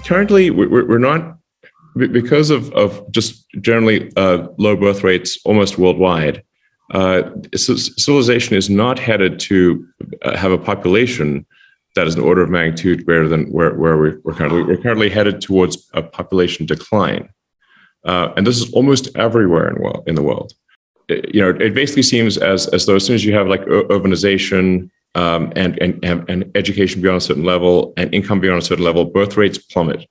Currently, we're not, because of just generally low birth rates almost worldwide. Civilization is not headed to have a population that is an order of magnitude greater than where we're currently. We're currently headed towards a population decline, and this is almost everywhere in the world. It basically seems as though as soon as you have like urbanization and education beyond a certain level and income beyond a certain level, birth rates plummet.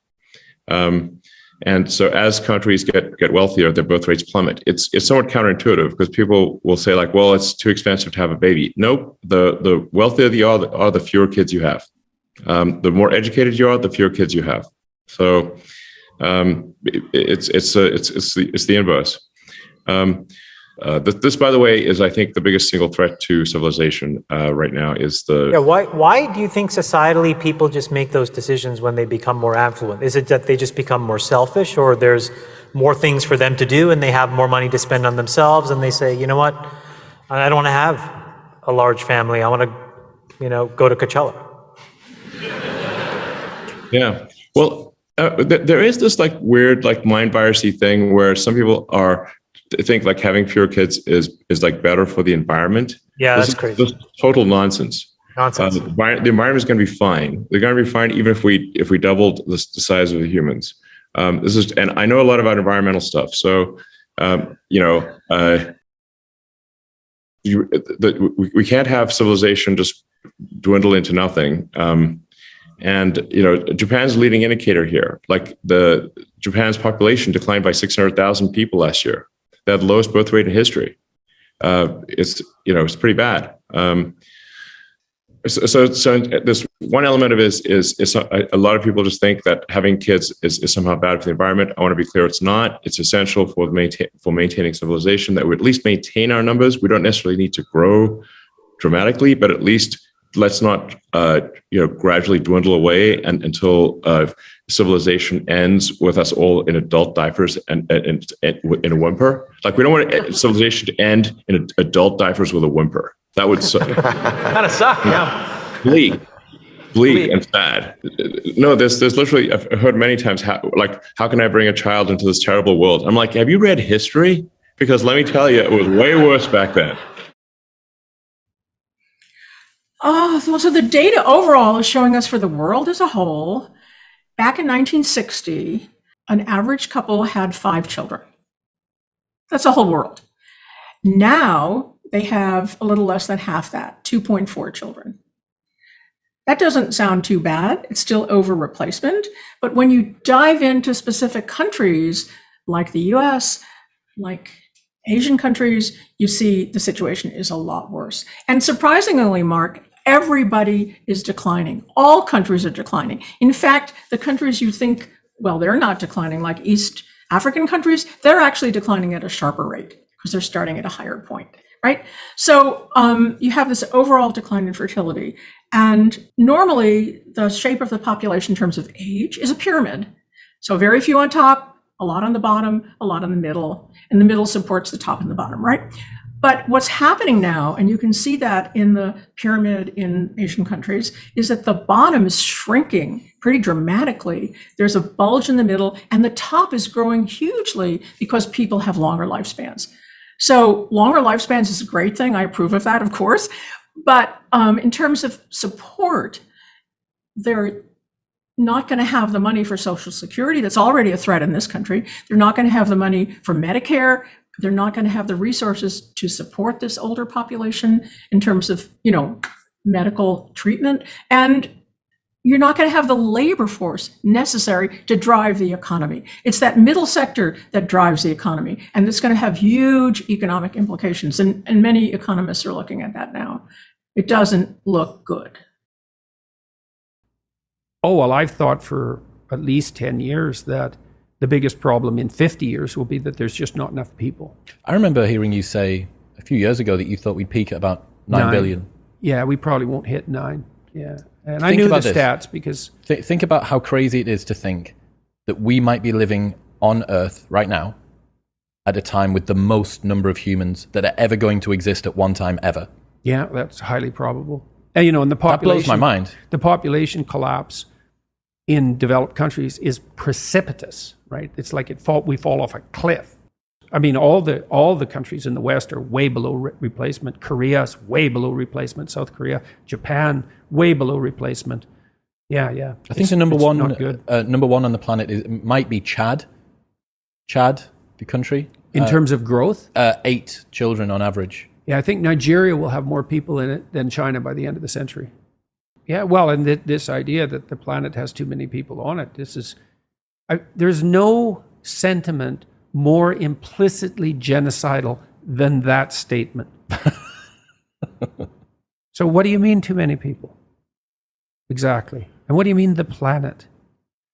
And so as countries get wealthier, their birth rates plummet. It's somewhat counterintuitive because people will say like, well, it's too expensive to have a baby. Nope. The wealthier you are, the fewer kids you have. The more educated you are, the fewer kids you have. So it's the inverse. This, by the way, is, I think, the biggest single threat to civilization right now is the... Yeah, why do you think societally people just make those decisions when they become more affluent? Is it that they just become more selfish, or there's more things for them to do and they have more money to spend on themselves and they say, you know what, I don't want to have a large family. I want to, go to Coachella. Yeah. Well, there is this like weird like mind virusy thing where some people think like having fewer kids is like better for the environment. Yeah, that's crazy. This is total nonsense. Nonsense. The environment is going to be fine. They're going to be fine even if we doubled the size of the humans. And I know a lot about environmental stuff. So, we can't have civilization just dwindle into nothing. And Japan's a leading indicator here. Like Japan's population declined by 600,000 people last year. They had the lowest birth rate in history. It's pretty bad. So this one element of it is a lot of people just think that having kids is somehow bad for the environment. I want to be clear, it's not. It's essential for maintaining civilization, that we at least maintain our numbers. We don't necessarily need to grow dramatically, but at least let's not gradually dwindle away until civilization ends with us all in adult diapers and in a whimper. Like, we don't want civilization to end in adult diapers with a whimper. That would suck. Kind of suck, yeah. Bleak and sad. No, there's literally, I've heard many times, how can I bring a child into this terrible world? I'm like, have you read history? Because let me tell you, it was way worse back then. So the data overall is showing us, for the world as a whole, back in 1960, an average couple had 5 children. That's the whole world. Now they have a little less than half that, 2.4 children. That doesn't sound too bad. It's still over replacement. But when you dive into specific countries like the US, like Asian countries, you see the situation is a lot worse. And surprisingly, Mark, everybody is declining. All countries are declining. In fact, the countries you think, well, they're not declining, like East African countries, they're actually declining at a sharper rate because they're starting at a higher point, right? So you have this overall decline in fertility. And normally the shape of the population in terms of age is a pyramid. So very few on top, a lot on the bottom, a lot in the middle, and the middle supports the top and the bottom, right? But what's happening now, and you can see that in the pyramid in Asian countries, is that the bottom is shrinking pretty dramatically. There's a bulge in the middle, and the top is growing hugely because people have longer lifespans. So longer lifespans is a great thing. I approve of that, of course. But in terms of support, they're not going to have the money for Social Security. That's already a threat in this country. They're not going to have the money for Medicare. They're not going to have the resources to support this older population in terms of, medical treatment. And you're not going to have the labor force necessary to drive the economy. It's that middle sector that drives the economy. And it's going to have huge economic implications. And many economists are looking at that now. It doesn't look good. Oh, well, I've thought for at least 10 years that the biggest problem in 50 years will be that there's just not enough people. I remember hearing you say a few years ago that you thought we'd peak at about 9 billion. Yeah, we probably won't hit 9. Yeah. And I knew the stats because... Think about how crazy it is to think that we might be living on Earth right now at a time with the most number of humans that are ever going to exist at one time ever. Yeah, that's highly probable. And, you know, and the That population, blows my mind. The population collapse in developed countries is precipitous, right? It's like we fall off a cliff. I mean, all the countries in the West are way below replacement. Korea's way below replacement. South Korea, Japan, way below replacement. Yeah. I think the number one on the planet might be Chad. Chad, the country. In terms of growth? 8 children on average. Yeah, I think Nigeria will have more people in it than China by the end of the century. Yeah, well, and this idea that the planet has too many people on it, there's no sentiment more implicitly genocidal than that statement. So what do you mean too many people? Exactly. And what do you mean the planet?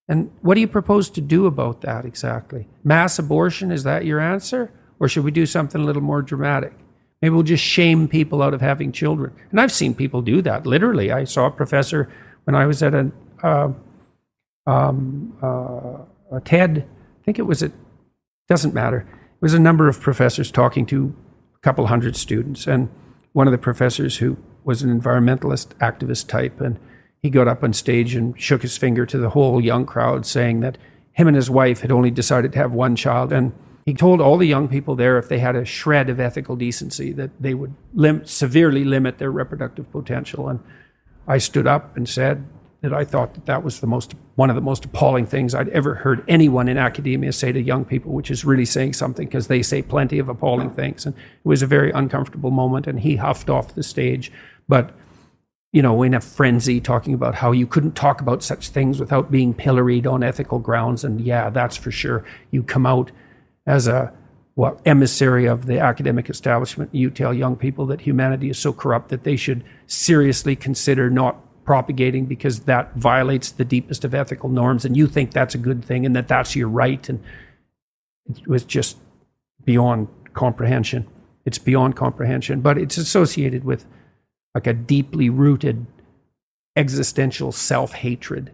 And what do you propose to do about that exactly? Mass abortion, is that your answer? Or should we do something a little more dramatic? Maybe we'll just shame people out of having children. And I've seen people do that, literally. I saw a professor when I was at a TED, I think it was doesn't matter. It was a number of professors talking to a couple hundred students. And one of the professors, who was an environmentalist activist type, and he got up on stage and shook his finger to the whole young crowd, saying that him and his wife had only decided to have one child. And he told all the young people there, if they had a shred of ethical decency, that they would severely limit their reproductive potential. And I stood up and said that I thought that was one of the most appalling things I'd ever heard anyone in academia say to young people, which is really saying something, because they say plenty of appalling things. And it was a very uncomfortable moment, and he huffed off the stage. But, you know, in a frenzy, talking about how you couldn't talk about such things without being pilloried on ethical grounds. And yeah, that's for sure. You come out as a emissary of the academic establishment, you tell young people that humanity is so corrupt that they should seriously consider not propagating, because that violates the deepest of ethical norms, and you think that's a good thing and that that's your right. And it was just beyond comprehension. It's beyond comprehension, but it's associated with like a deeply rooted existential self-hatred.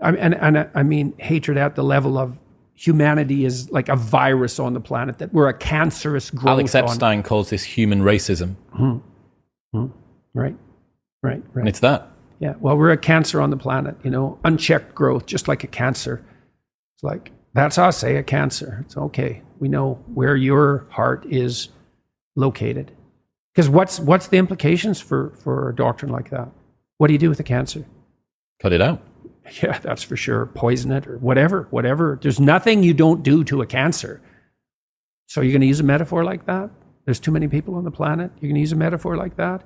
I mean hatred at the level of humanity is like a virus on the planet, that we're a cancerous growth. Alex Epstein calls this human racism. Right. And it's that. Yeah, well, we're a cancer on the planet, you know, unchecked growth, just like a cancer. It's like, that's us, a cancer. It's okay. We know where your heart is located. Because what's the implications for a doctrine like that? What do you do with a cancer? Cut it out. Yeah, that's for sure. Poison it or whatever. There's nothing you don't do to a cancer. So you're going to use a metaphor like that? There's too many people on the planet. You're going to use a metaphor like that?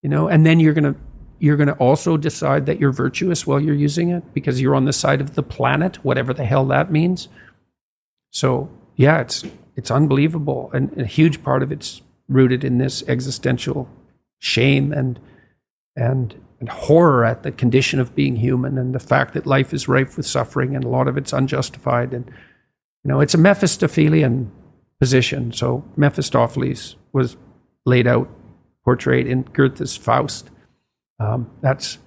You know, and then you're going to also decide that you're virtuous while you're using it because you're on the side of the planet, whatever the hell that means. So yeah, it's unbelievable. And a huge part of it's rooted in this existential shame and horror at the condition of being human, and the fact that life is rife with suffering, and a lot of it's unjustified. And, you know, it's a Mephistophelian position. So Mephistopheles was laid out, portrayed in Goethe's Faust. That's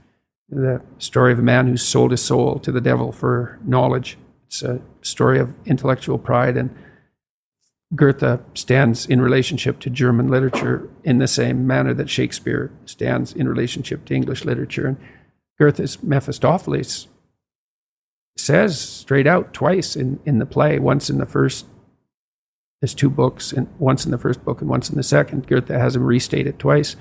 the story of a man who sold his soul to the devil for knowledge. It's a story of intellectual pride, and Goethe stands in relationship to German literature in the same manner that Shakespeare stands in relationship to English literature. And Goethe's Mephistopheles says straight out twice in the play, once in the first, there's 2 books, and once in the first book and once in the second. Goethe has him restate it twice.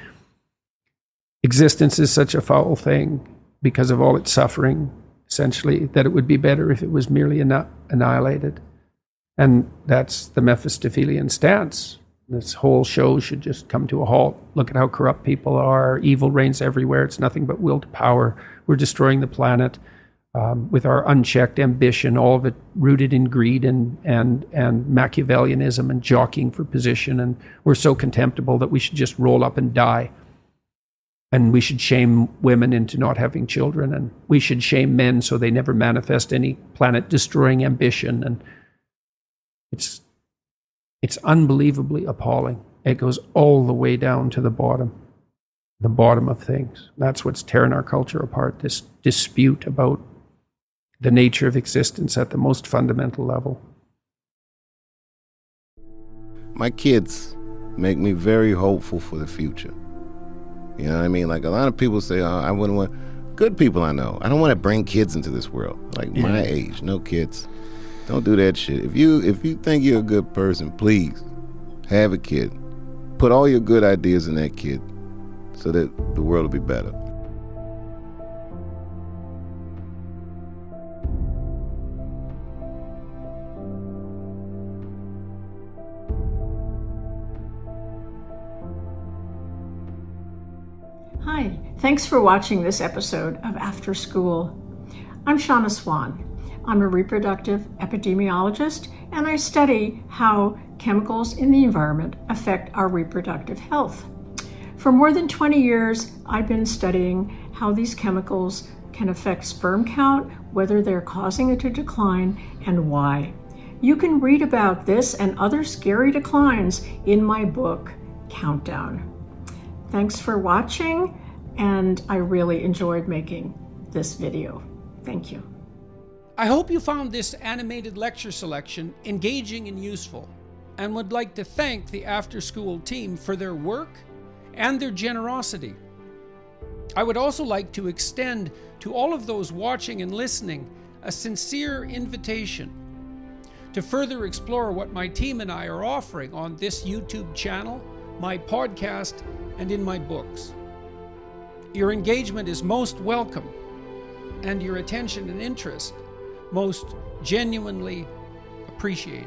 Existence is such a foul thing because of all its suffering, essentially, that it would be better if it was merely annihilated. And that's the Mephistophelian stance. This whole show should just come to a halt. Look at how corrupt people are. Evil reigns everywhere. It's nothing but will to power. We're destroying the planet with our unchecked ambition, all of it rooted in greed and Machiavellianism and jockeying for position. And we're so contemptible that we should just roll up and die. And we should shame women into not having children. And we should shame men so they never manifest any planet-destroying ambition. And it's unbelievably appalling. It goes all the way down to the bottom of things. That's what's tearing our culture apart, this dispute about the nature of existence at the most fundamental level. My kids make me very hopeful for the future. You know what I mean? Like, a lot of people say, I wouldn't want, good people I know, I don't want to bring kids into this world. Like, my age, no kids. Don't do that shit. If you think you're a good person, please have a kid. Put all your good ideas in that kid so that the world will be better. Hi, thanks for watching this episode of After School. I'm Shauna Swan. I'm a reproductive epidemiologist, and I study how chemicals in the environment affect our reproductive health. For more than 20 years, I've been studying how these chemicals can affect sperm count, whether they're causing it to decline, and why. You can read about this and other scary declines in my book, Countdown. Thanks for watching, and I really enjoyed making this video. Thank you. I hope you found this animated lecture selection engaging and useful, and would like to thank the After School team for their work and their generosity. I would also like to extend to all of those watching and listening a sincere invitation to further explore what my team and I are offering on this YouTube channel, my podcast, and in my books. Your engagement is most welcome, and your attention and interest most genuinely appreciated.